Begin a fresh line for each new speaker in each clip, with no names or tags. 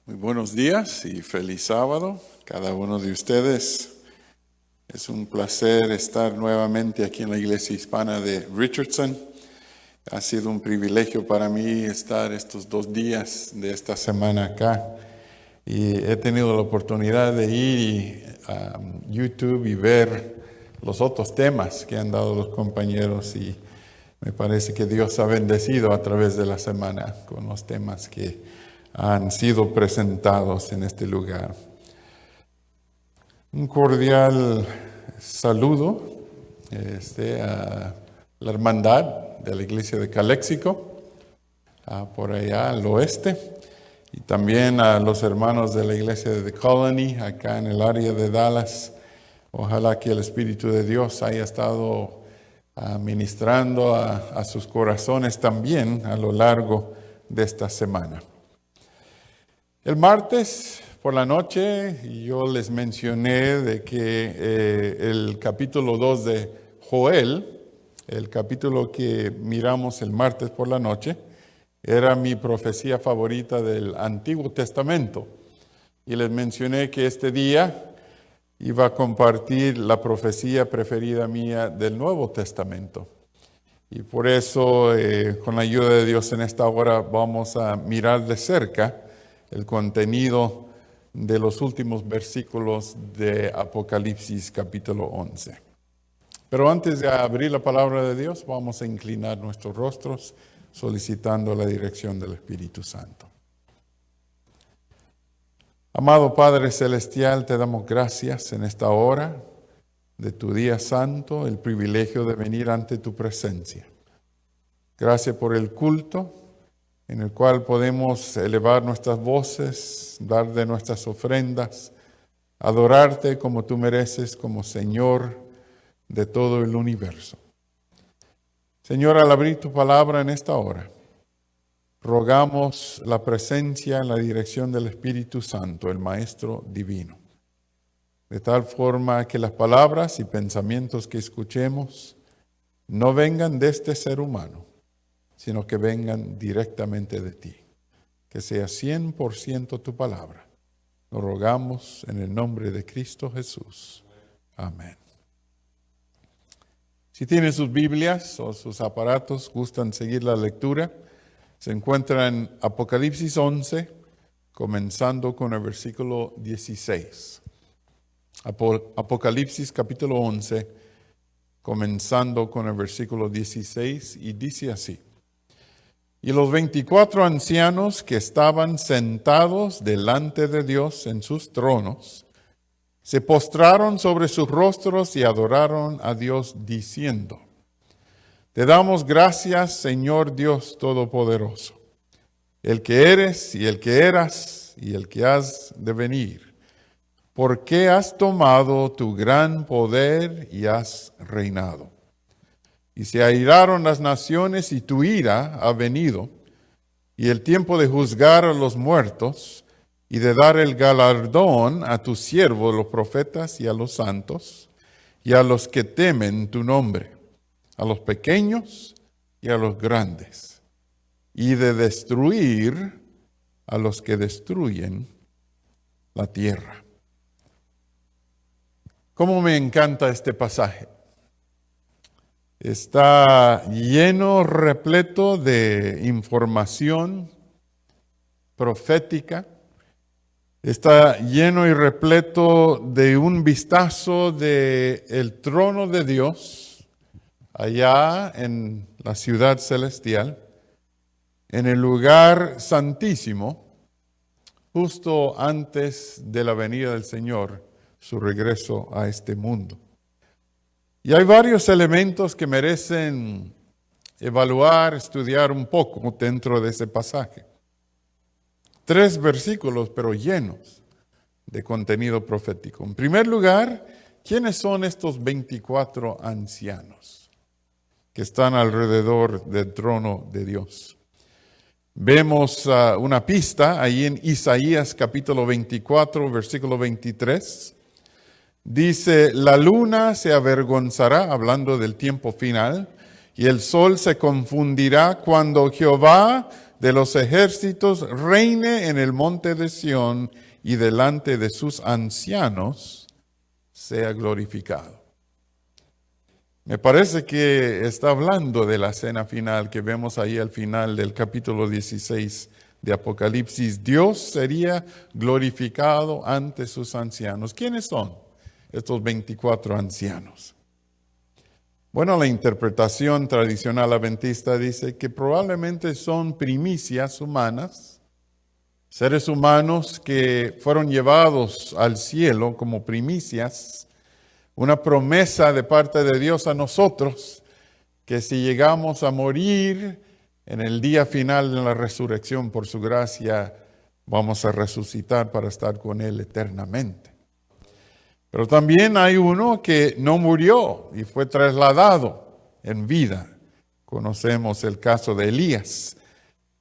Muy buenos días y feliz sábado, cada uno de ustedes. Es un placer estar nuevamente aquí en la Iglesia Hispana de Richardson. Ha sido un privilegio para mí estar estos 2 días de esta semana acá. Y he tenido la oportunidad de ir a YouTube y ver los otros temas que han dado los compañeros. Y me parece que Dios ha bendecido a través de la semana con los temas que han sido presentados en este lugar. Un cordial saludo a la hermandad de la iglesia de Calexico, por allá al oeste, y también a los hermanos de la iglesia de The Colony, acá en el área de Dallas. Ojalá que el Espíritu de Dios haya estado ministrando a sus corazones también a lo largo de esta semana. El martes por la noche yo les mencioné de que el capítulo 2 de Joel, el capítulo que miramos el martes por la noche, era mi profecía favorita del Antiguo Testamento. Y les mencioné que este día iba a compartir la profecía preferida mía del Nuevo Testamento. Y por eso, con la ayuda de Dios en esta hora, vamos a mirar de cerca el contenido de los últimos versículos de Apocalipsis capítulo 11. Pero antes de abrir la palabra de Dios, vamos a inclinar nuestros rostros solicitando la dirección del Espíritu Santo. Amado Padre Celestial, te damos gracias en esta hora de tu día santo, el privilegio de venir ante tu presencia. Gracias por el culto en el cual podemos elevar nuestras voces, dar de nuestras ofrendas, adorarte como tú mereces, como Señor de todo el universo. Señor, al abrir tu palabra en esta hora, rogamos la presencia en la dirección del Espíritu Santo, el Maestro Divino, de tal forma que las palabras y pensamientos que escuchemos no vengan de este ser humano, sino que vengan directamente de ti. Que sea 100% tu palabra. Lo rogamos en el nombre de Cristo Jesús. Amén. Si tienen sus Biblias o sus aparatos, gustan seguir la lectura, se encuentra en Apocalipsis 11, comenzando con el versículo 16. Apocalipsis capítulo 11, comenzando con el versículo 16, y dice así: Y los 24 ancianos que estaban sentados delante de Dios en sus tronos, se postraron sobre sus rostros y adoraron a Dios diciendo: Te damos gracias, Señor Dios Todopoderoso, el que eres y el que eras y el que has de venir, porque has tomado tu gran poder y has reinado. Y se airaron las naciones y tu ira ha venido, y el tiempo de juzgar a los muertos y de dar el galardón a tus siervos los profetas y a los santos y a los que temen tu nombre, a los pequeños y a los grandes, y de destruir a los que destruyen la tierra. ¿Cómo me encanta este pasaje? Está lleno, repleto de información profética. Está lleno y repleto de un vistazo del trono de Dios allá en la ciudad celestial, en el lugar santísimo, justo antes de la venida del Señor, su regreso a este mundo. Y hay varios elementos que merecen evaluar, estudiar un poco dentro de ese pasaje. 3 versículos, pero llenos de contenido profético. En primer lugar, ¿quiénes son estos 24 ancianos que están alrededor del trono de Dios? Vemos una pista ahí en Isaías capítulo 24, versículo 23. Dice: la luna se avergonzará, hablando del tiempo final, y el sol se confundirá cuando Jehová, de los ejércitos reine en el monte de Sión y delante de sus ancianos sea glorificado. Me parece que está hablando de la cena final que vemos ahí al final del capítulo 16 de Apocalipsis. Dios sería glorificado ante sus ancianos. ¿Quiénes son estos 24 ancianos? Bueno, la interpretación tradicional adventista dice que probablemente son primicias humanas, seres humanos que fueron llevados al cielo como primicias, una promesa de parte de Dios a nosotros, que si llegamos a morir en el día final de la resurrección por su gracia, vamos a resucitar para estar con Él eternamente. Pero también hay uno que no murió y fue trasladado en vida. Conocemos el caso de Elías,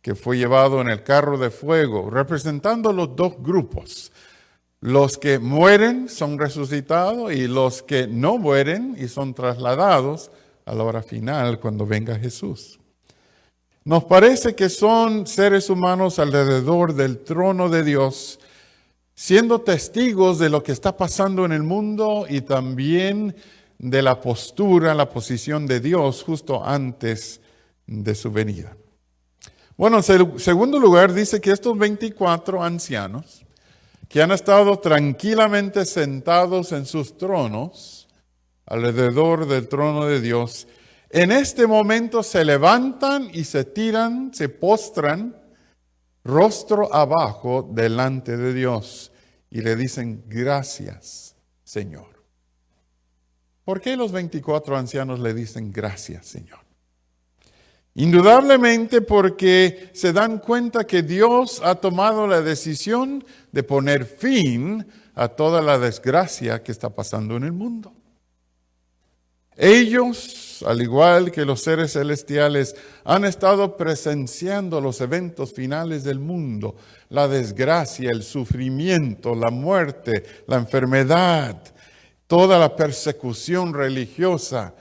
que fue llevado en el carro de fuego, representando los dos grupos. Los que mueren son resucitados y los que no mueren y son trasladados a la hora final cuando venga Jesús. Nos parece que son seres humanos alrededor del trono de Dios, siendo testigos de lo que está pasando en el mundo y también de la postura, la posición de Dios justo antes de su venida. Bueno, en segundo lugar dice que estos 24 ancianos que han estado tranquilamente sentados en sus tronos, alrededor del trono de Dios, en este momento se levantan y se tiran, se postran, rostro abajo delante de Dios y le dicen gracias, Señor. ¿Por qué los 24 ancianos le dicen gracias, Señor? Indudablemente porque se dan cuenta que Dios ha tomado la decisión de poner fin a toda la desgracia que está pasando en el mundo. Ellos, al igual que los seres celestiales, han estado presenciando los eventos finales del mundo, la desgracia, el sufrimiento, la muerte, la enfermedad, toda la persecución religiosa,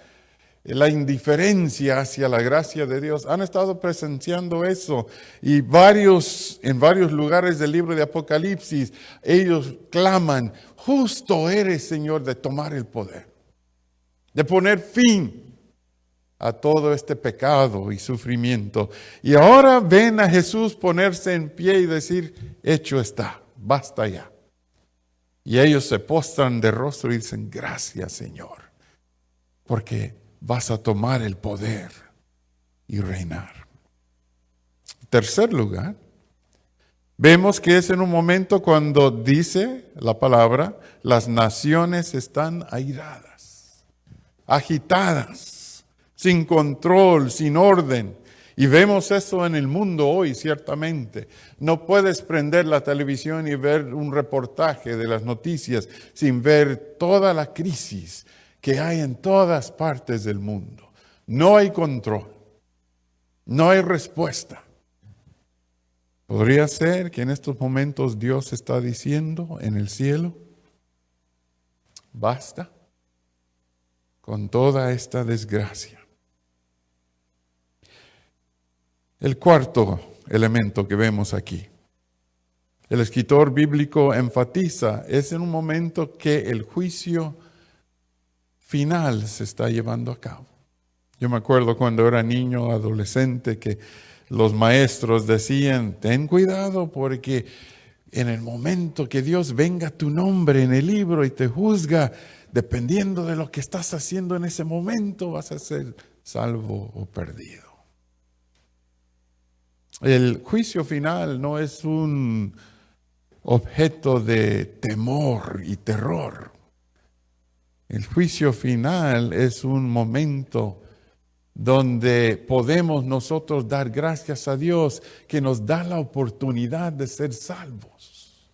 la indiferencia hacia la gracia de Dios. Han estado presenciando eso y en varios lugares del libro de Apocalipsis, ellos claman, justo eres, Señor, de tomar el poder, de poner fin a todo este pecado y sufrimiento. Y ahora ven a Jesús ponerse en pie y decir, hecho está, basta ya. Y ellos se postran de rostro y dicen, gracias, Señor, porque vas a tomar el poder y reinar. En tercer lugar, vemos que es en un momento cuando dice la palabra, las naciones están airadas, agitadas, sin control, sin orden. Y vemos eso en el mundo hoy, ciertamente. No puedes prender la televisión y ver un reportaje de las noticias sin ver toda la crisis que hay en todas partes del mundo. No hay control, no hay respuesta. ¿Podría ser que en estos momentos Dios está diciendo en el cielo, basta con toda esta desgracia? El cuarto elemento que vemos aquí, el escritor bíblico enfatiza, es en un momento que el juicio final se está llevando a cabo. Yo me acuerdo cuando era niño, adolescente, que los maestros decían, ten cuidado porque en el momento que Dios venga tu nombre en el libro y te juzga, dependiendo de lo que estás haciendo en ese momento, vas a ser salvo o perdido. El juicio final no es un objeto de temor y terror. El juicio final es un momento donde podemos nosotros dar gracias a Dios que nos da la oportunidad de ser salvos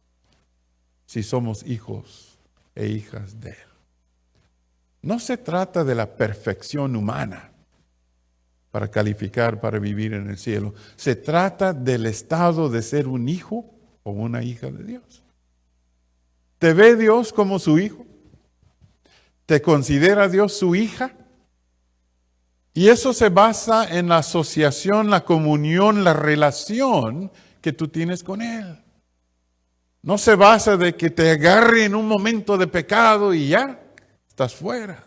si somos hijos e hijas de Él. No se trata de la perfección humana para calificar para vivir en el cielo. Se trata del estado de ser un hijo o una hija de Dios. ¿Te ve Dios como su hijo? ¿Te considera Dios su hija? Y eso se basa en la asociación, la comunión, la relación que tú tienes con Él. No se basa de que te agarre en un momento de pecado y ya estás fuera.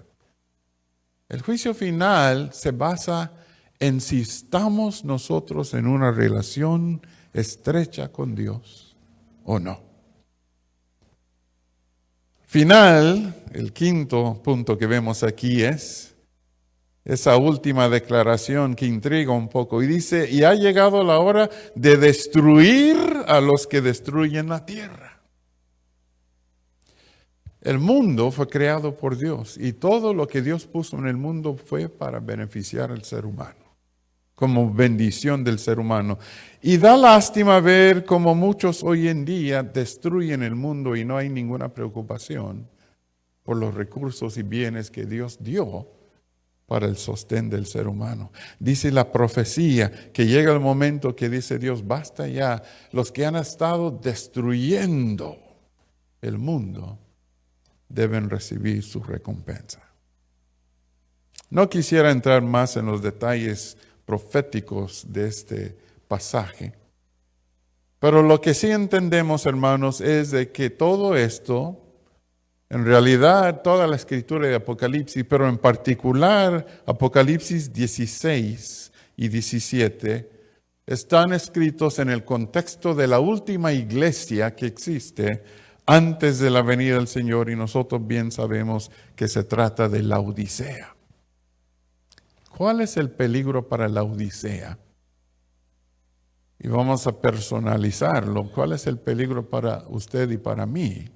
El juicio final se basa en si estamos nosotros en una relación estrecha con Dios o no. Final, el quinto punto que vemos aquí es esa última declaración que intriga un poco y dice, y ha llegado la hora de destruir a los que destruyen la tierra. El mundo fue creado por Dios y todo lo que Dios puso en el mundo fue para beneficiar al ser humano, como bendición del ser humano. Y da lástima ver cómo muchos hoy en día destruyen el mundo y no hay ninguna preocupación por los recursos y bienes que Dios dio para el sostén del ser humano. Dice la profecía que llega el momento que dice Dios, basta ya, los que han estado destruyendo el mundo deben recibir su recompensa. No quisiera entrar más en los detalles proféticos de este pasaje, pero lo que sí entendemos, hermanos, es de que todo esto, en realidad toda la escritura de Apocalipsis, pero en particular Apocalipsis 16 y 17, están escritos en el contexto de la última iglesia que existe antes de la venida del Señor, y nosotros bien sabemos que se trata de la Odisea. ¿Cuál es el peligro para la Odisea? Y vamos a personalizarlo. ¿Cuál es el peligro para usted y para mí,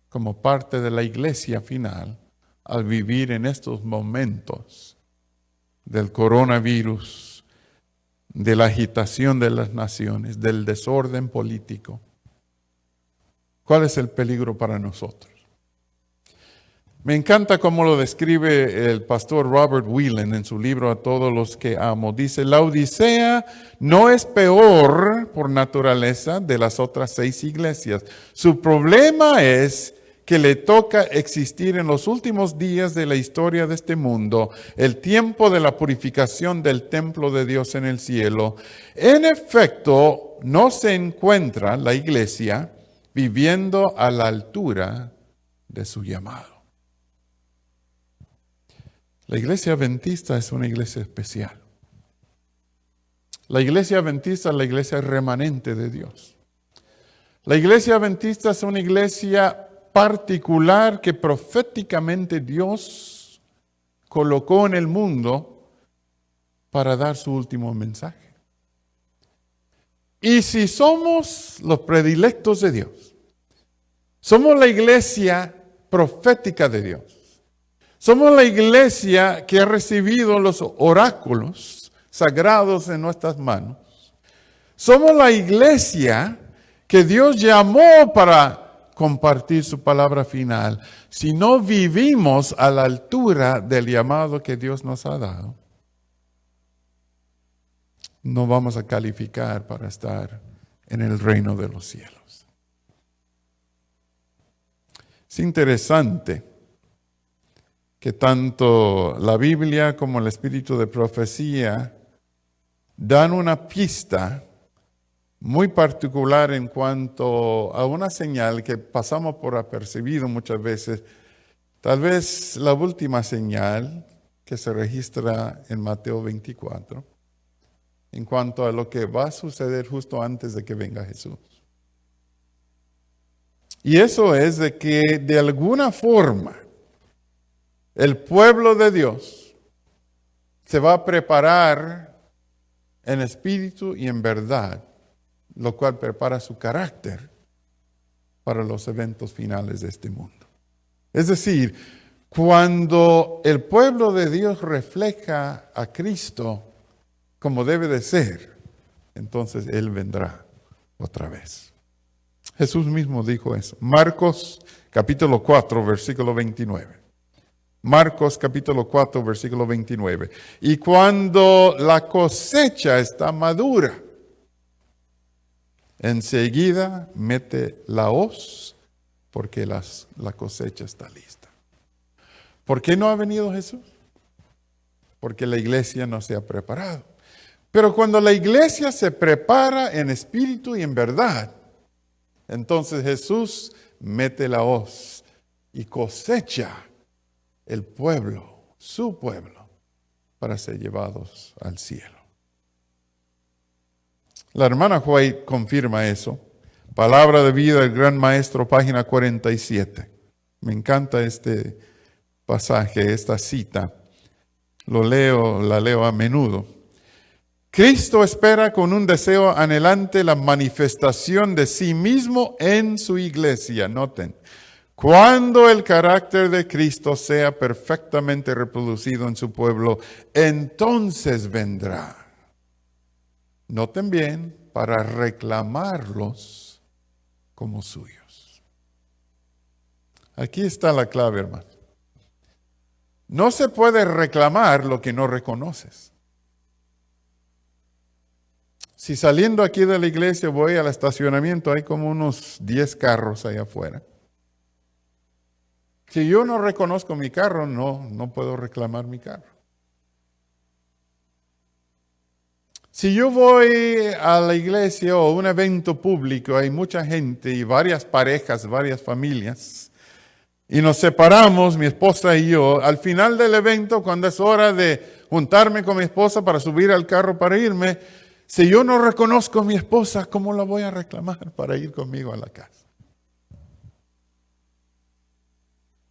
como parte de la iglesia final, al vivir en estos momentos del coronavirus, de la agitación de las naciones, del desorden político? ¿Cuál es el peligro para nosotros? Me encanta cómo lo describe el pastor Robert Whelan en su libro A todos los que amo. Dice, la Odisea no es peor por naturaleza de las otras 6 iglesias. Su problema es que le toca existir en los últimos días de la historia de este mundo, el tiempo de la purificación del templo de Dios en el cielo. En efecto, no se encuentra la iglesia viviendo a la altura de su llamado. La iglesia adventista es una iglesia especial. La iglesia adventista es la iglesia remanente de Dios. La iglesia adventista es una iglesia particular que proféticamente Dios colocó en el mundo para dar su último mensaje. Y si somos los predilectos de Dios, somos la iglesia profética de Dios, somos la iglesia que ha recibido los oráculos sagrados en nuestras manos, somos la iglesia que Dios llamó para compartir su palabra final. Si no vivimos a la altura del llamado que Dios nos ha dado, no vamos a calificar para estar en el reino de los cielos. Es interesante que tanto la Biblia como el espíritu de profecía dan una pista muy particular en cuanto a una señal que pasamos por apercibido muchas veces. Tal vez la última señal que se registra en Mateo 24. En cuanto a lo que va a suceder justo antes de que venga Jesús. Y eso es de que de alguna forma el pueblo de Dios se va a preparar en espíritu y en verdad, lo cual prepara su carácter para los eventos finales de este mundo. Es decir, cuando el pueblo de Dios refleja a Cristo como debe de ser, entonces Él vendrá otra vez. Jesús mismo dijo eso. Marcos capítulo 4, versículo 29. Marcos capítulo 4, versículo 29. Y cuando la cosecha está madura, enseguida mete la hoz, porque la cosecha está lista. ¿Por qué no ha venido Jesús? porque la iglesia no se ha preparado. Pero cuando la iglesia se prepara en espíritu y en verdad, entonces Jesús mete la hoz y cosecha el pueblo, su pueblo, para ser llevados al cielo. La hermana White confirma eso. Palabra de vida del Gran Maestro, página 47. Me encanta este pasaje, esta cita. La leo a menudo. Cristo espera con un deseo anhelante la manifestación de sí mismo en su iglesia. Noten, cuando el carácter de Cristo sea perfectamente reproducido en su pueblo, entonces vendrá. Noten bien, para reclamarlos como suyos. Aquí está la clave, hermano. No se puede reclamar lo que no reconoces. Si saliendo aquí de la iglesia voy al estacionamiento, hay como unos 10 carros allá afuera. Si yo no reconozco mi carro, no puedo reclamar mi carro. Si yo voy a la iglesia o a un evento público, hay mucha gente y varias parejas, varias familias, y nos separamos, mi esposa y yo, al final del evento, cuando es hora de juntarme con mi esposa para subir al carro para irme, si yo no reconozco a mi esposa, ¿cómo la voy a reclamar para ir conmigo a la casa?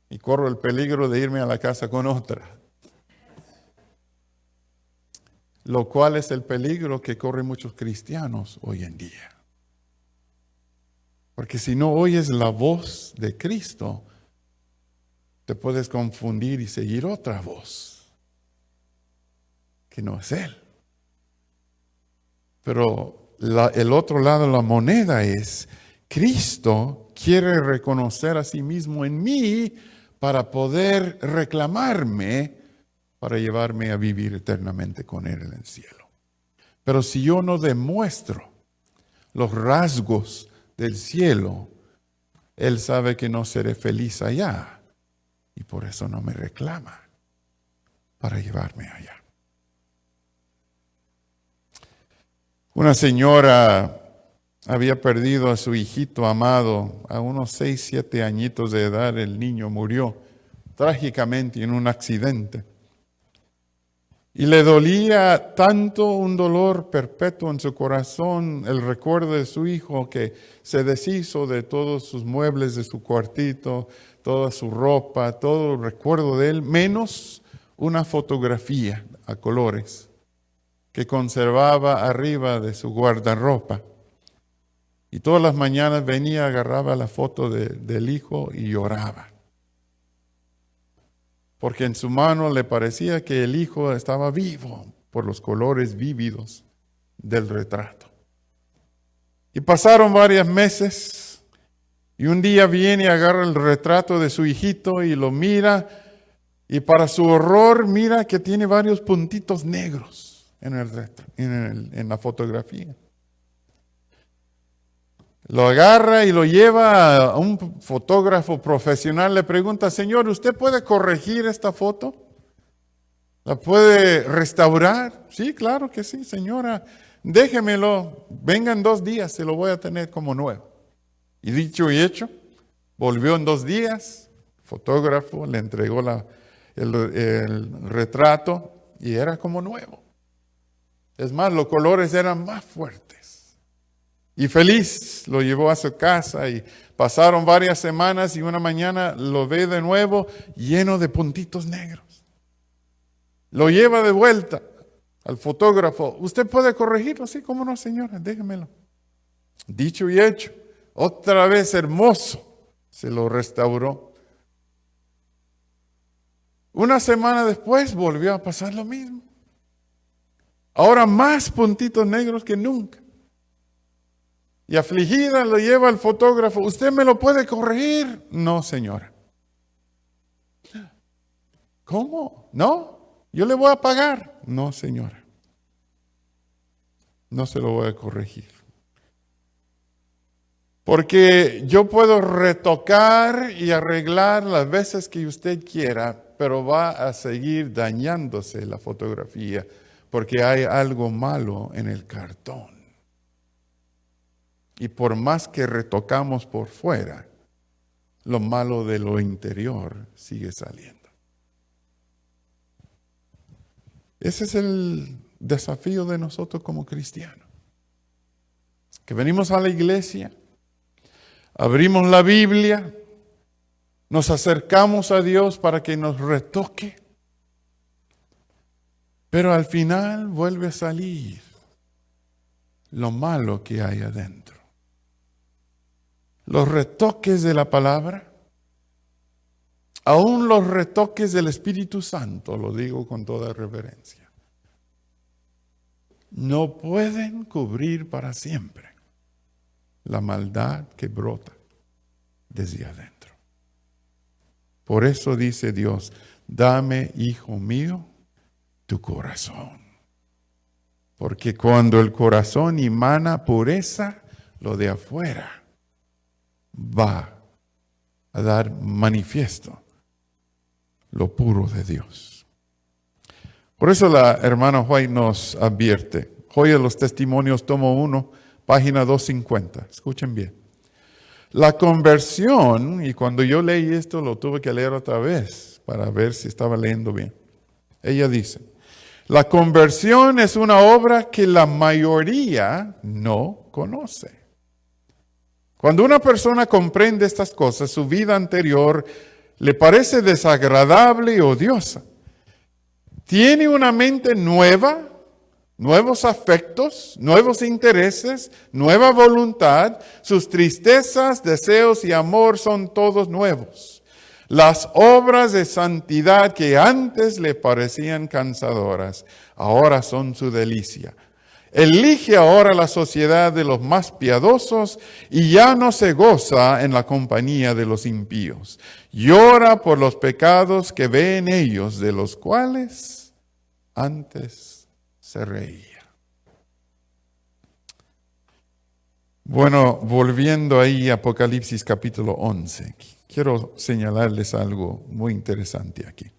Y corro el peligro de irme a la casa con otra. Lo cual es el peligro que corren muchos cristianos hoy en día. Porque si no oyes la voz de Cristo, te puedes confundir y seguir otra voz, que no es Él. Pero el otro lado de la moneda es, Cristo quiere reconocer a sí mismo en mí para poder reclamarme, para llevarme a vivir eternamente con Él en el cielo. Pero si yo no demuestro los rasgos del cielo, Él sabe que no seré feliz allá y por eso no me reclama para llevarme allá. Una señora había perdido a su hijito amado a unos 6, 7 añitos de edad. El niño murió trágicamente en un accidente. Y le dolía tanto, un dolor perpetuo en su corazón, el recuerdo de su hijo, que se deshizo de todos sus muebles de su cuartito, toda su ropa, todo el recuerdo de él, menos una fotografía a colores que conservaba arriba de su guardarropa. Y todas las mañanas venía, agarraba la foto del hijo y lloraba. Porque en su mano le parecía que el hijo estaba vivo por los colores vívidos del retrato. Y pasaron varios meses y un día viene y agarra el retrato de su hijito y lo mira y para su horror mira que tiene varios puntitos negros en la fotografía. Lo agarra y lo lleva a un fotógrafo profesional. Le pregunta, señor, ¿usted puede corregir esta foto? ¿La puede restaurar? Sí, claro que sí, señora. Déjemelo. Venga en 2 días, se lo voy a tener como nuevo. Y dicho y hecho, volvió en 2 días. El fotógrafo le entregó el retrato y era como nuevo. Es más, los colores eran más fuertes. Y feliz lo llevó a su casa y pasaron varias semanas y una mañana lo ve de nuevo lleno de puntitos negros. Lo lleva de vuelta al fotógrafo. ¿Usted puede corregirlo? Sí, ¿cómo no, señora? Déjemelo. Dicho y hecho, otra vez hermoso, se lo restauró. Una semana después volvió a pasar lo mismo. Ahora más puntitos negros que nunca. Y afligida lo lleva al fotógrafo. ¿Usted me lo puede corregir? No, señora. ¿Cómo? No, yo le voy a pagar. No, señora. No se lo voy a corregir. Porque yo puedo retocar y arreglar las veces que usted quiera, pero va a seguir dañándose la fotografía porque hay algo malo en el cartón. Y por más que retocamos por fuera, lo malo de lo interior sigue saliendo. Ese es el desafío de nosotros como cristianos. Que venimos a la iglesia, abrimos la Biblia, nos acercamos a Dios para que nos retoque, pero al final vuelve a salir lo malo que hay adentro. Los retoques de la palabra, aún los retoques del Espíritu Santo, lo digo con toda reverencia, no pueden cubrir para siempre la maldad que brota desde adentro. Por eso dice Dios, dame, hijo mío, tu corazón. Porque cuando el corazón emana pureza, lo de afuera va a dar manifiesto lo puro de Dios. Por eso la hermana White nos advierte. Joya de los Testimonios, tomo 1, página 250. Escuchen bien. La conversión, y cuando yo leí esto lo tuve que leer otra vez para ver si estaba leyendo bien. Ella dice, la conversión es una obra que la mayoría no conoce. Cuando una persona comprende estas cosas, su vida anterior le parece desagradable y odiosa. Tiene una mente nueva, nuevos afectos, nuevos intereses, nueva voluntad. Sus tristezas, deseos y amor son todos nuevos. Las obras de santidad que antes le parecían cansadoras, ahora son su delicia. Elige ahora la sociedad de los más piadosos y ya no se goza en la compañía de los impíos. Llora por los pecados que ve en ellos, de los cuales antes se reía. Bueno, volviendo ahí a Apocalipsis capítulo 11, quiero señalarles algo muy interesante aquí.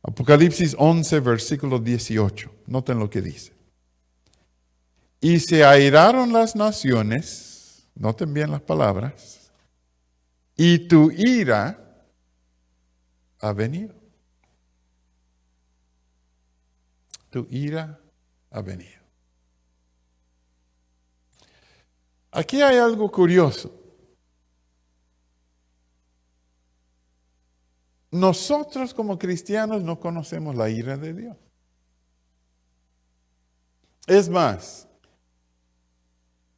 Apocalipsis 11, versículo 18. Noten lo que dice. Y se airaron las naciones, noten bien las palabras, y tu ira ha venido. Tu ira ha venido. Aquí hay algo curioso. Nosotros como cristianos no conocemos la ira de Dios. Es más,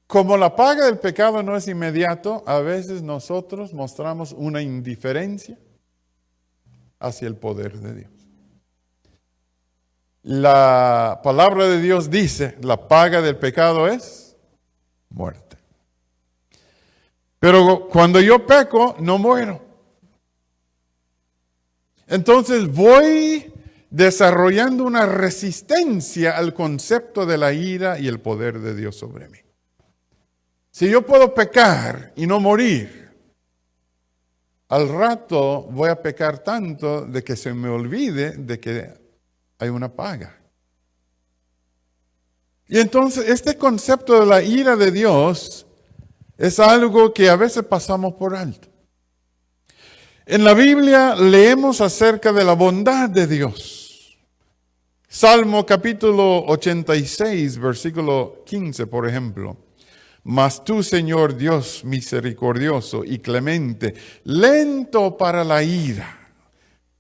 como la paga del pecado no es inmediato, a veces nosotros mostramos una indiferencia hacia el poder de Dios. La palabra de Dios dice, la paga del pecado es muerte. Pero cuando yo peco, no muero. Entonces voy desarrollando una resistencia al concepto de la ira y el poder de Dios sobre mí. Si yo puedo pecar y no morir, al rato voy a pecar tanto de que se me olvide de que hay una paga. Y entonces este concepto de la ira de Dios es algo que a veces pasamos por alto. En la Biblia leemos acerca de la bondad de Dios. Salmo capítulo 86, versículo 15, por ejemplo. Mas tú, Señor Dios misericordioso y clemente, lento para la ira,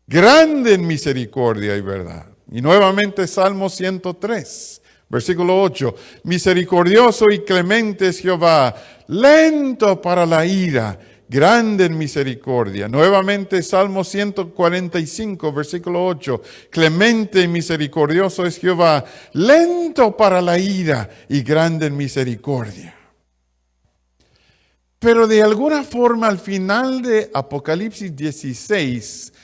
grande en misericordia y verdad. Y nuevamente Salmo 103, versículo 8. Misericordioso y clemente es Jehová, lento para la ira, grande en misericordia. Nuevamente Salmo 145, versículo 8. Clemente y misericordioso es Jehová, lento para la ira y grande en misericordia. Pero de alguna forma al final de Apocalipsis 16,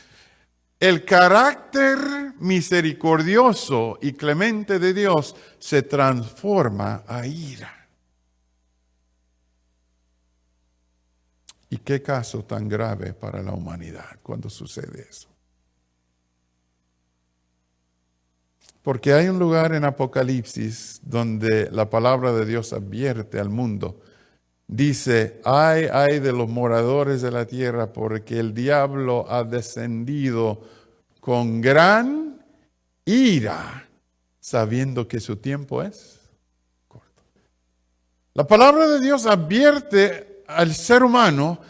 el carácter misericordioso y clemente de Dios se transforma a ira. ¿Y qué caso tan grave para la humanidad cuando sucede eso? Porque hay un lugar en Apocalipsis donde la palabra de Dios advierte al mundo. Dice, ay de los moradores de la tierra, porque el diablo ha descendido con gran ira, sabiendo que su tiempo es corto. La palabra de Dios advierte al ser humano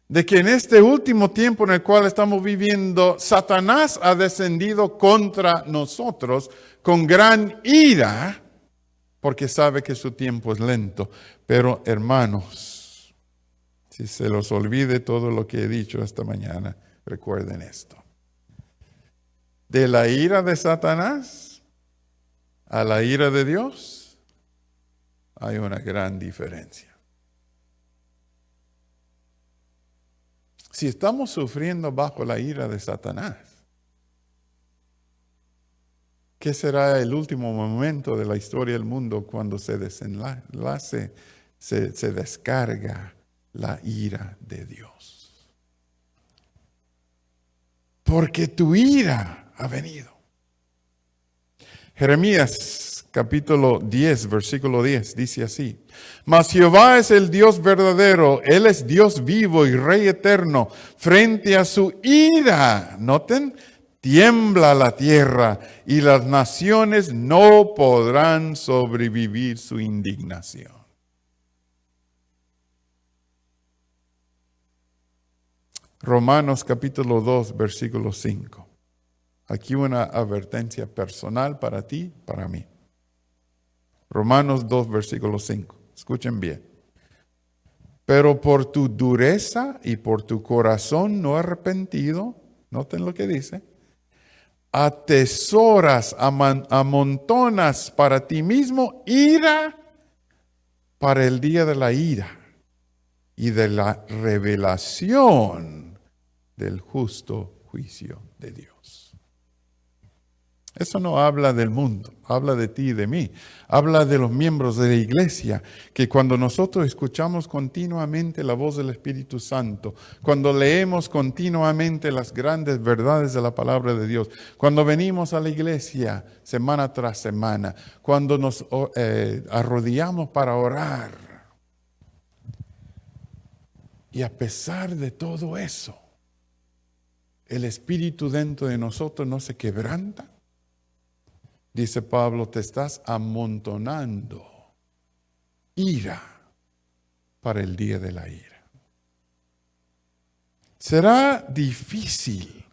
de que en este último tiempo en el cual estamos viviendo, Satanás ha descendido contra nosotros con gran ira, porque sabe que su tiempo es lento. Pero hermanos, si se los olvide todo lo que he dicho esta mañana, recuerden esto. De la ira de Satanás a la ira de Dios hay una gran diferencia. Si estamos sufriendo bajo la ira de Satanás, ¿qué será el último momento de la historia del mundo cuando se desenlace, se descarga la ira de Dios? Porque tu ira ha venido. Jeremías capítulo 10, versículo 10, dice así: Mas Jehová es el Dios verdadero, Él es Dios vivo y Rey eterno. Frente a su ira, noten, tiembla la tierra y las naciones no podrán sobrevivir su indignación. Romanos capítulo 2, versículo 5. Aquí una advertencia personal para ti, para mí. Romanos 2, versículo 5. Escuchen bien. Pero por tu dureza y por tu corazón no arrepentido, noten lo que dice, atesoras, amontonas para ti mismo ira para el día de la ira y de la revelación del justo juicio de Dios. Eso no habla del mundo, habla de ti y de mí. Habla de los miembros de la iglesia, que cuando nosotros escuchamos continuamente la voz del Espíritu Santo, cuando leemos continuamente las grandes verdades de la palabra de Dios, cuando venimos a la iglesia semana tras semana, cuando nos arrodillamos para orar, y a pesar de todo eso, el Espíritu dentro de nosotros no se quebranta. Dice Pablo, te estás amontonando ira para el día de la ira. Será difícil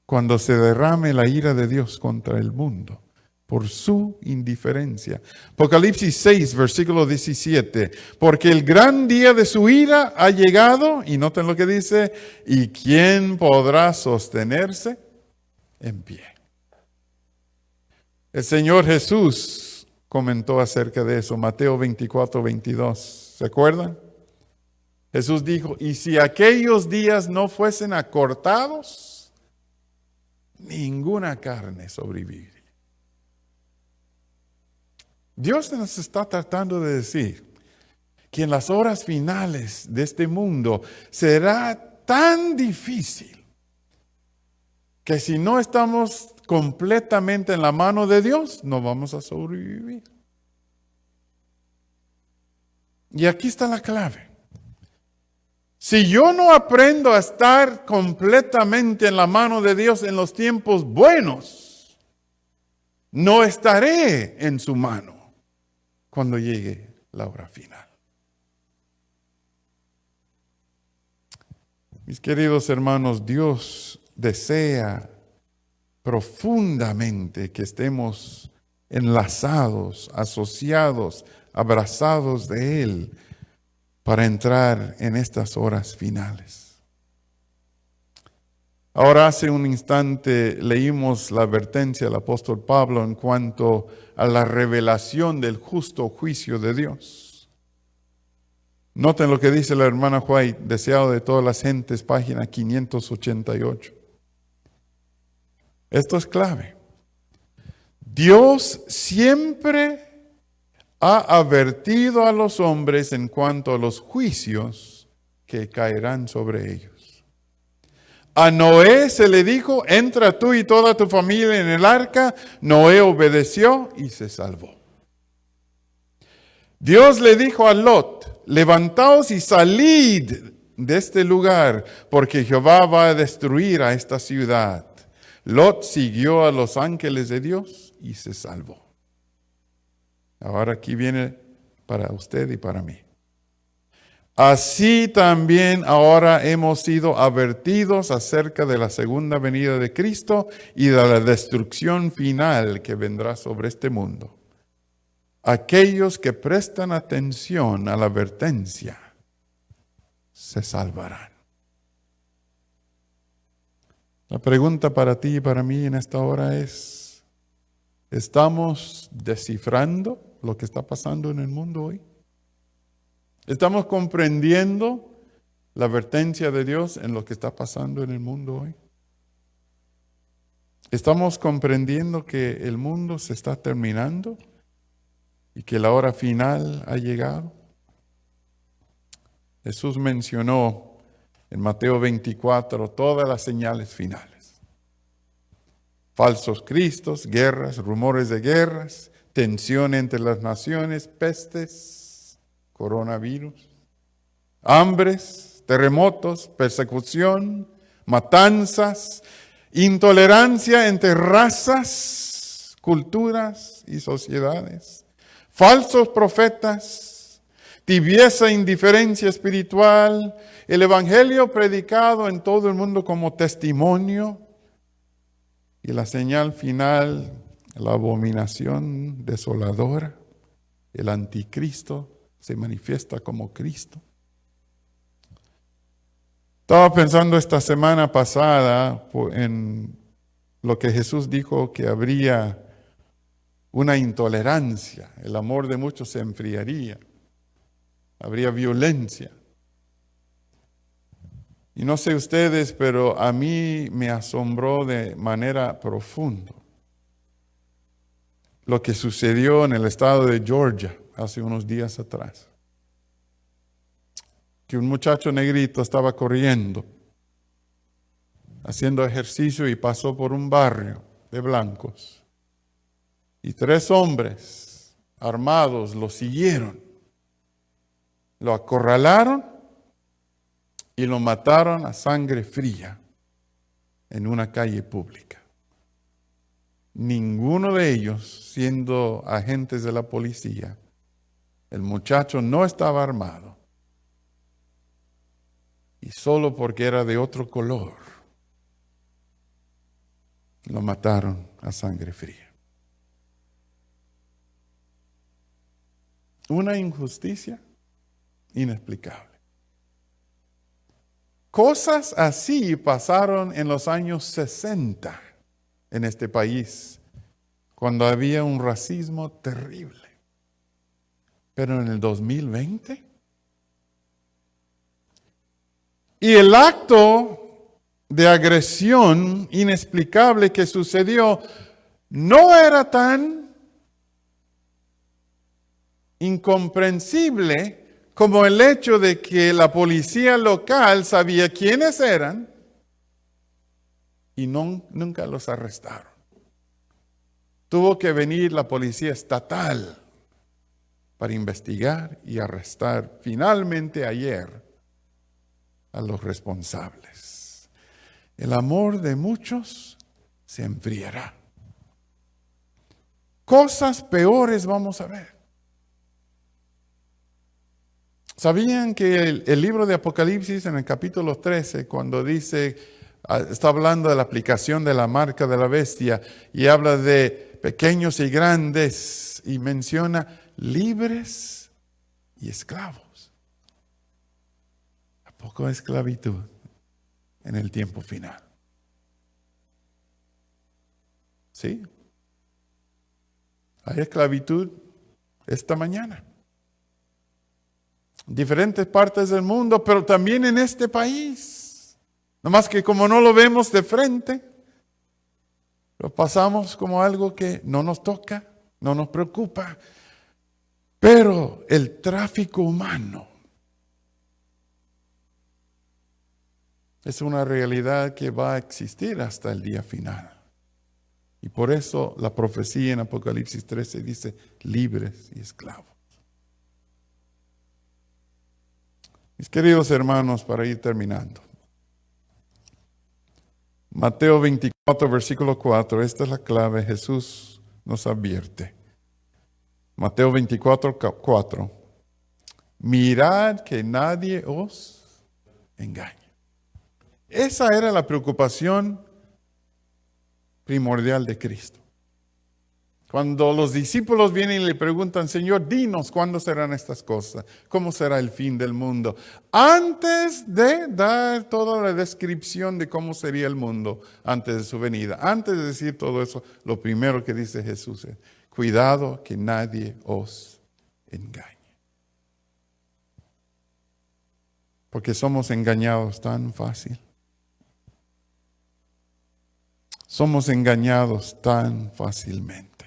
cuando se derrame la ira de Dios contra el mundo por su indiferencia. Apocalipsis 6, versículo 17. Porque el gran día de su ira ha llegado, y noten lo que dice, ¿y quién podrá sostenerse en pie? El Señor Jesús comentó acerca de eso, Mateo 24, 22. ¿Se acuerdan? Jesús dijo, y si aquellos días no fuesen acortados, ninguna carne sobreviviría. Dios nos está tratando de decir que en las horas finales de este mundo será tan difícil que si no estamos completamente en la mano de Dios, no vamos a sobrevivir. Y aquí está la clave. Si yo no aprendo a estar completamente en la mano de Dios en los tiempos buenos, no estaré en su mano cuando llegue la hora final. Mis queridos hermanos, Dios desea profundamente que estemos enlazados, asociados, abrazados de Él para entrar en estas horas finales. Ahora, hace un instante leímos la advertencia del apóstol Pablo en cuanto a la revelación del justo juicio de Dios. Noten lo que dice la hermana White, deseado de todas las gentes, página 588. Esto es clave. Dios siempre ha advertido a los hombres en cuanto a los juicios que caerán sobre ellos. A Noé se le dijo, entra tú y toda tu familia en el arca. Noé obedeció y se salvó. Dios le dijo a Lot, levantaos y salid de este lugar, porque Jehová va a destruir a esta ciudad. Lot siguió a los ángeles de Dios y se salvó. Ahora aquí viene para usted y para mí. Así también ahora hemos sido advertidos acerca de la segunda venida de Cristo y de la destrucción final que vendrá sobre este mundo. Aquellos que prestan atención a la advertencia se salvarán. La pregunta para ti y para mí en esta hora es, ¿estamos descifrando lo que está pasando en el mundo hoy? ¿Estamos comprendiendo la advertencia de Dios en lo que está pasando en el mundo hoy? ¿Estamos comprendiendo que el mundo se está terminando y que la hora final ha llegado? Jesús mencionó en Mateo 24 todas las señales finales. Falsos cristos, guerras, rumores de guerras, tensión entre las naciones, pestes, coronavirus, hambres, terremotos, persecución, matanzas, intolerancia entre razas, culturas y sociedades, falsos profetas, tibieza e indiferencia espiritual, el evangelio predicado en todo el mundo como testimonio y la señal final, la abominación desoladora, el anticristo se manifiesta como Cristo. Estaba pensando esta semana pasada en lo que Jesús dijo, que habría una intolerancia, el amor de muchos se enfriaría, habría violencia. Y no sé ustedes, pero a mí me asombró de manera profunda lo que sucedió en el estado de Georgia hace unos días atrás. Que un muchacho negrito estaba corriendo, haciendo ejercicio y pasó por un barrio de blancos. Y 3 hombres armados lo siguieron, lo acorralaron y lo mataron a sangre fría en una calle pública. Ninguno de ellos siendo agentes de la policía. El muchacho no estaba armado. Y solo porque era de otro color, lo mataron a sangre fría. Una injusticia inexplicable. Cosas así pasaron en los años 60 en este país, cuando había un racismo terrible. Pero en el 2020, y el acto de agresión inexplicable que sucedió no era tan incomprensible como el hecho de que la policía local sabía quiénes eran y nunca los arrestaron. Tuvo que venir la policía estatal para investigar y arrestar finalmente ayer a los responsables. El amor de muchos se enfriará. Cosas peores vamos a ver. ¿Sabían que el libro de Apocalipsis en el capítulo 13, cuando dice, está hablando de la aplicación de la marca de la bestia y habla de pequeños y grandes y menciona libres y esclavos? ¿A poco esclavitud en el tiempo final? ¿Sí? Hay esclavitud esta mañana. Diferentes partes del mundo, pero también en este país. Nomás que como no lo vemos de frente, lo pasamos como algo que no nos toca, no nos preocupa. Pero el tráfico humano Es una realidad que va a existir hasta el día final. Y por eso la profecía en Apocalipsis 13 dice libres y esclavos. Mis queridos hermanos, para ir terminando. Mateo 24, versículo 4, esta es la clave, Jesús nos advierte. Mateo 24, 4. Mirad que nadie os engañe. Esa era la preocupación primordial de Cristo. Cuando los discípulos vienen y le preguntan, Señor, dinos cuándo serán estas cosas, cómo será el fin del mundo. Antes de dar toda la descripción de cómo sería el mundo antes de su venida, antes de decir todo eso, lo primero que dice Jesús es, cuidado que nadie os engañe. Porque somos engañados tan fácil. Somos engañados tan fácilmente.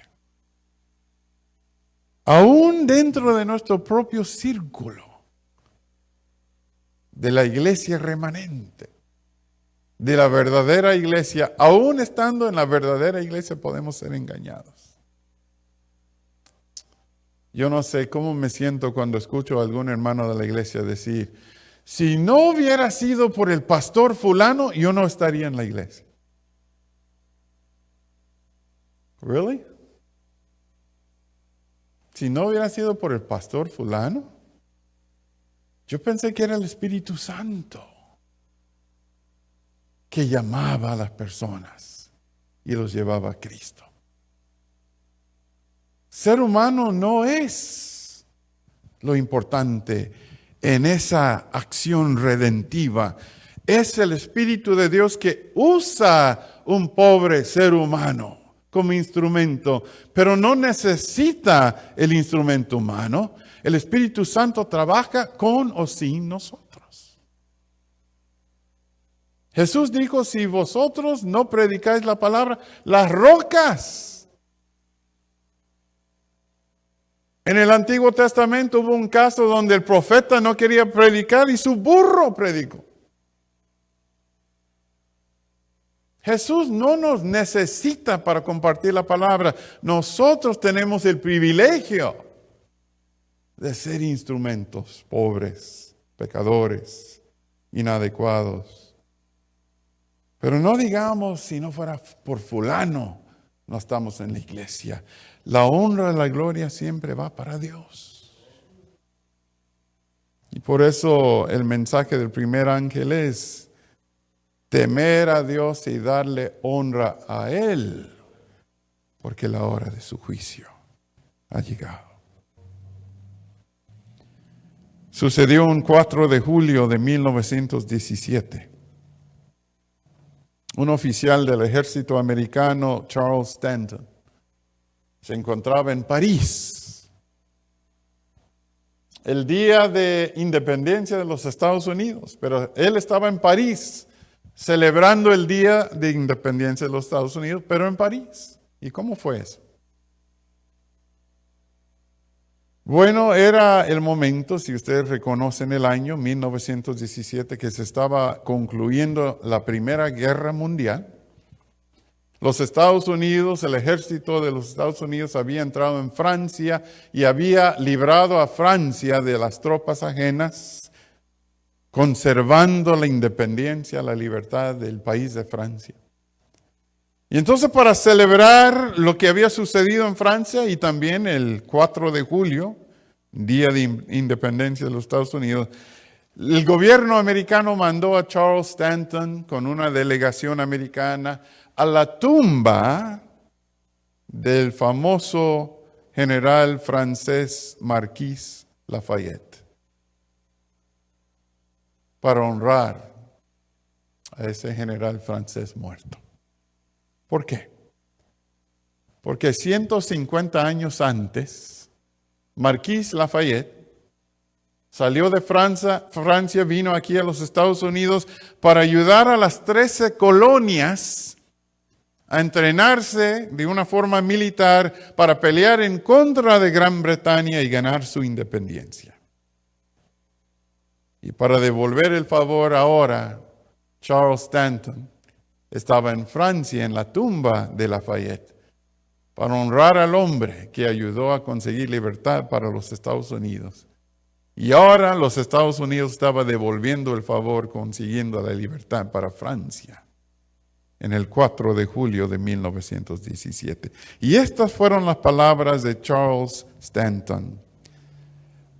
Aún dentro de nuestro propio círculo, de la iglesia remanente, de la verdadera iglesia, aún estando en la verdadera iglesia podemos ser engañados. Yo no sé cómo me siento cuando escucho a algún hermano de la iglesia decir, si no hubiera sido por el pastor fulano, yo no estaría en la iglesia. ¿Really? Si no hubiera sido por el pastor fulano, yo pensé que era el Espíritu Santo que llamaba a las personas y los llevaba a Cristo. Ser humano no es lo importante en esa acción redentiva. Es el Espíritu de Dios que usa un pobre ser humano como instrumento, pero no necesita el instrumento humano. El Espíritu Santo trabaja con o sin nosotros. Jesús dijo, si vosotros no predicáis la palabra, las rocas. En el Antiguo Testamento hubo un caso donde el profeta no quería predicar y su burro predicó. Jesús no nos necesita para compartir la palabra. Nosotros tenemos el privilegio de ser instrumentos pobres, pecadores, inadecuados. Pero no digamos, si no fuera por fulano, no estamos en la iglesia. La honra y la gloria siempre va para Dios. Y por eso el mensaje del primer ángel es temer a Dios y darle honra a Él, porque la hora de su juicio ha llegado. Sucedió un 4 de julio de 1917. Un oficial del ejército americano, Charles Stanton, se encontraba en París. El día de independencia de los Estados Unidos, pero él estaba en París, celebrando el día de independencia de los Estados Unidos, pero en París. ¿Y cómo fue eso? Bueno, era el momento, si ustedes reconocen el año 1917, que se estaba concluyendo la Primera Guerra Mundial. Los Estados Unidos, el ejército de los Estados Unidos había entrado en Francia y había librado a Francia de las tropas ajenas, conservando la independencia, la libertad del país de Francia. Y entonces, para celebrar lo que había sucedido en Francia y también el 4 de julio, día de independencia de los Estados Unidos, el gobierno americano mandó a Charles Stanton con una delegación americana a la tumba del famoso general francés Marquis Lafayette, para honrar a ese general francés muerto. ¿Por qué? Porque 150 años antes, Marquis Lafayette salió de Francia, vino aquí a los Estados Unidos para ayudar a las 13 colonias a entrenarse de una forma militar para pelear en contra de Gran Bretaña y ganar su independencia. Y para devolver el favor ahora, Charles Stanton, estaba en Francia, en la tumba de Lafayette, para honrar al hombre que ayudó a conseguir libertad para los Estados Unidos. Y ahora los Estados Unidos estaban devolviendo el favor, consiguiendo la libertad para Francia, en el 4 de julio de 1917. Y estas fueron las palabras de Charles Stanton.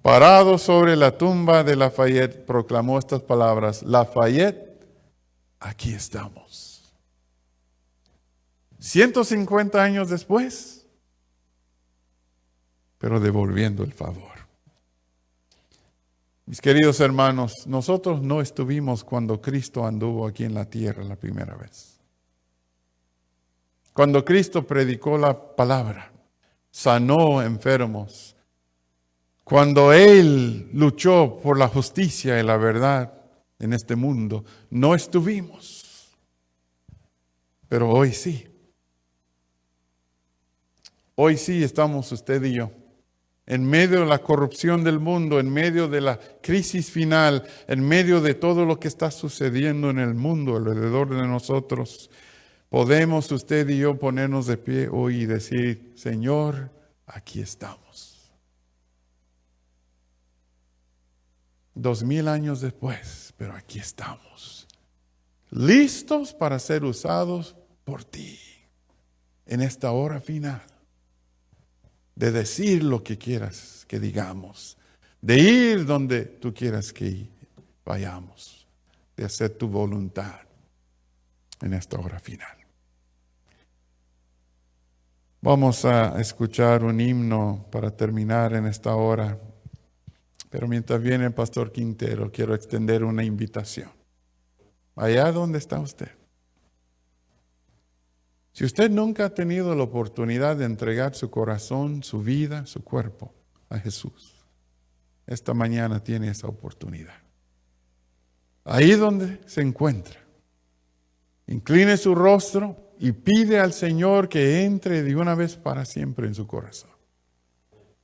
Parado sobre la tumba de Lafayette, proclamó estas palabras: Lafayette, aquí estamos. 150 años después, pero devolviendo el favor. Mis queridos hermanos, nosotros no estuvimos cuando Cristo anduvo aquí en la tierra la primera vez. Cuando Cristo predicó la palabra, sanó enfermos, cuando Él luchó por la justicia y la verdad en este mundo, no estuvimos. Pero hoy sí. Hoy sí estamos usted y yo. En medio de la corrupción del mundo, en medio de la crisis final, en medio de todo lo que está sucediendo en el mundo alrededor de nosotros, podemos usted y yo ponernos de pie hoy y decir: Señor, aquí estamos. 2000 años después, pero aquí estamos, listos para ser usados por ti en esta hora final. De decir lo que quieras que digamos, de ir donde tú quieras que vayamos, de hacer tu voluntad en esta hora final. Vamos a escuchar un himno para terminar en esta hora, pero mientras viene el pastor Quintero, quiero extender una invitación. Allá donde está usted. Si usted nunca ha tenido la oportunidad de entregar su corazón, su vida, su cuerpo a Jesús, esta mañana tiene esa oportunidad. Ahí donde se encuentra, incline su rostro y pide al Señor que entre de una vez para siempre en su corazón.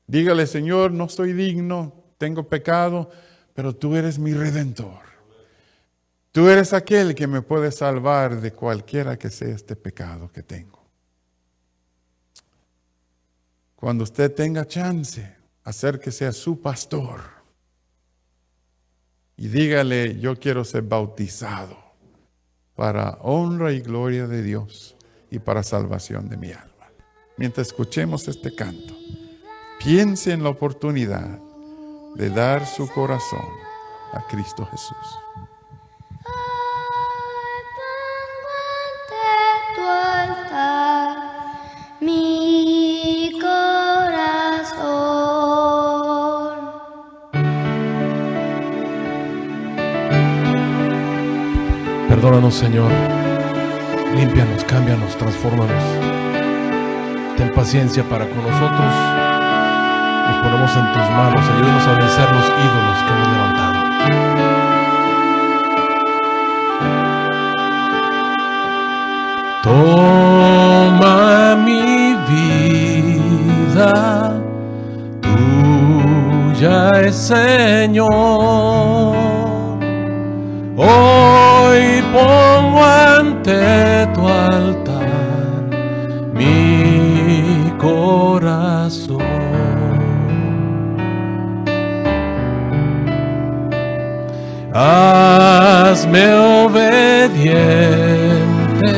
Dígale: Señor, no soy digno, tengo pecado, pero tú eres mi redentor. Tú eres aquel que me puede salvar de cualquiera que sea este pecado que tengo. Cuando usted tenga chance, acérquese a su pastor y dígale: yo quiero ser bautizado para honra y gloria de Dios y para salvación de mi alma. Mientras escuchemos este canto, piense en la oportunidad de dar su corazón a Cristo Jesús.
Mi corazón.
Perdónanos, Señor. Límpianos, cámbianos, transfórmanos. Ten paciencia para con nosotros. Nos ponemos en tus manos. Ayúdanos a vencer los ídolos que hemos levantado. Toma mi vida, tuya es, Señor. Hoy pongo ante tu altar mi corazón. Hazme obediente,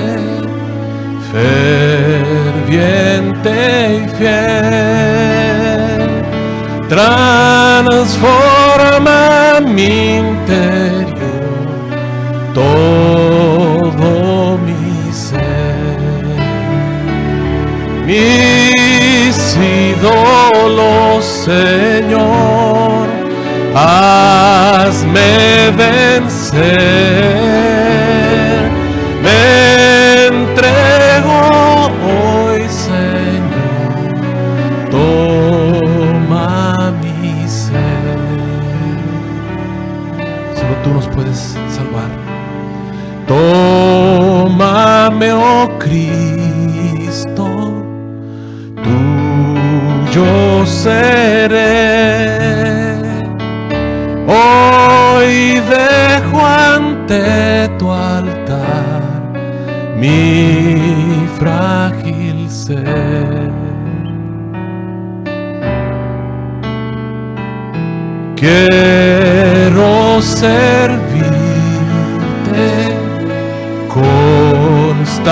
ferviente y fiel. Transforma mi interior, todo mi ser. Mis ídolos, Señor, hazme vencer. Me entrego hoy, Señor, toma mi ser. Solo tú nos puedes salvar. Tómame, oh Cristo, tuyo seré. Hoy dejo ante ante tu altar mi frágil ser. Quiero servirte constante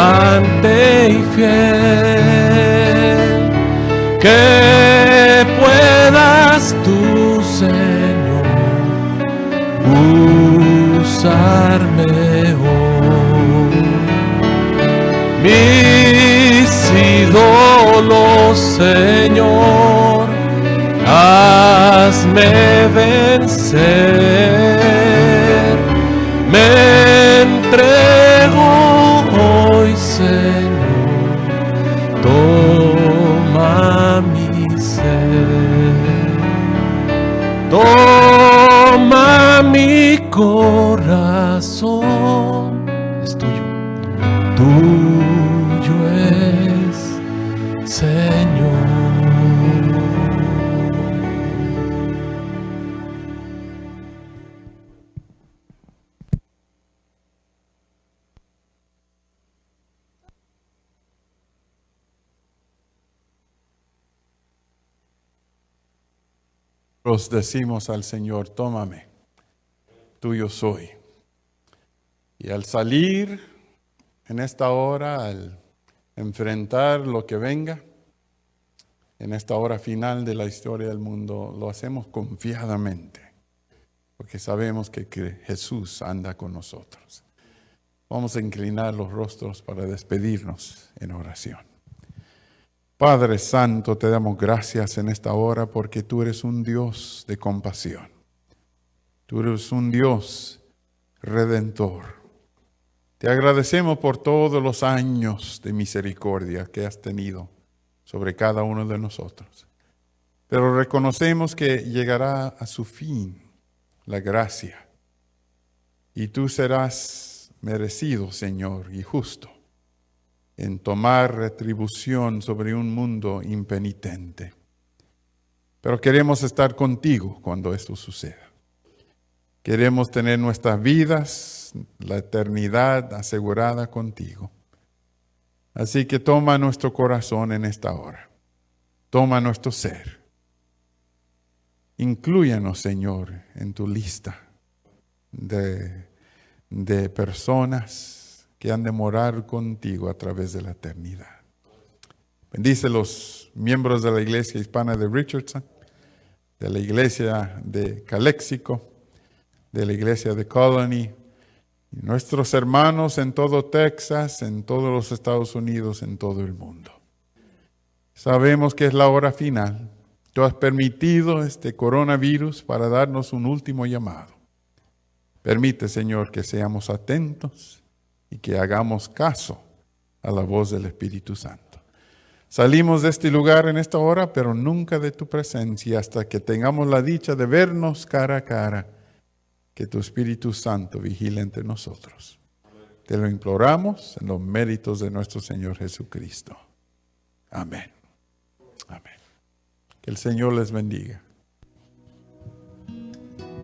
y fiel, que puedas tú, Señor, usarme hoy. Mis ídolos, Señor, hazme vencer. Me entrego hoy, Señor, toma mi ser, toma mi corazón, es tuyo, tuyo es, Señor.
Nosotros decimos al Señor, tómame, tuyo soy. Y al salir en esta hora, al enfrentar lo que venga, en esta hora final de la historia del mundo, lo hacemos confiadamente, porque sabemos que Jesús anda con nosotros. Vamos a inclinar los rostros para despedirnos en oración. Padre Santo, te damos gracias en esta hora porque tú eres un Dios de compasión. Tú eres un Dios redentor. Te agradecemos por todos los años de misericordia que has tenido sobre cada uno de nosotros. Pero reconocemos que llegará a su fin la gracia. Y tú serás merecido, Señor, y justo en tomar retribución sobre un mundo impenitente. Pero queremos estar contigo cuando esto suceda. Queremos tener nuestras vidas, la eternidad asegurada contigo. Así que toma nuestro corazón en esta hora. Toma nuestro ser. Inclúyanos, Señor, en tu lista de personas que han de morar contigo a través de la eternidad. Bendice los miembros de la iglesia hispana de Richardson, de la iglesia de Calexico, de la iglesia de Colony, y nuestros hermanos en todo Texas, en todos los Estados Unidos, en todo el mundo. Sabemos que es la hora final. Tú has permitido este coronavirus para darnos un último llamado. Permite, Señor, que seamos atentos y que hagamos caso a la voz del Espíritu Santo. Salimos de este lugar en esta hora, pero nunca de tu presencia hasta que tengamos la dicha de vernos cara a cara. Que tu Espíritu Santo vigile entre nosotros. Te lo imploramos en los méritos de nuestro Señor Jesucristo. Amén. Amén. Que el Señor les bendiga.